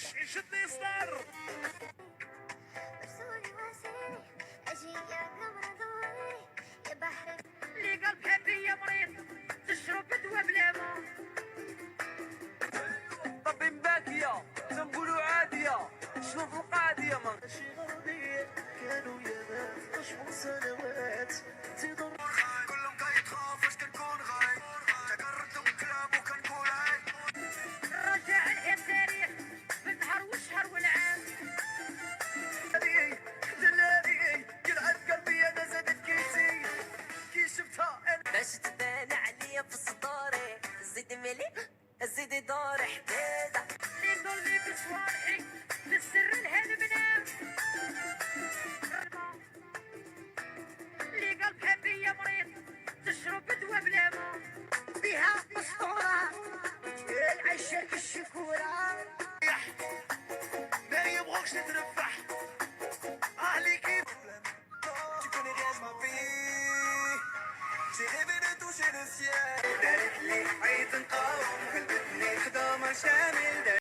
شدني صدر اللي قلب حبي يا مريض تشرب دوا بلا ما طبي باكية تنقولوا عادية شوف القاضية ماشي غربية كانوا ياما عشرة سنوات تضر كلهم كيتخاف واش كنكون غايب تقررت بكلام وكنقول عيب رجع التاريخ بالنهار والشهر والعام دلالي يلعب قلبي انا زادت كيسي كي شفتها انا باش تبان عليا في صدوري زيد ملي زيد دور حديدة اللي قلبي بصوالحي للسر الهلبنام اللي قلب حبي يا مريض تشرب دوا بلا ما بها اسطورة العشاق الشكورة ما يبغوكش تتربح عليك tu connais rien de ma vie j'ai rêvé de toucher le ciel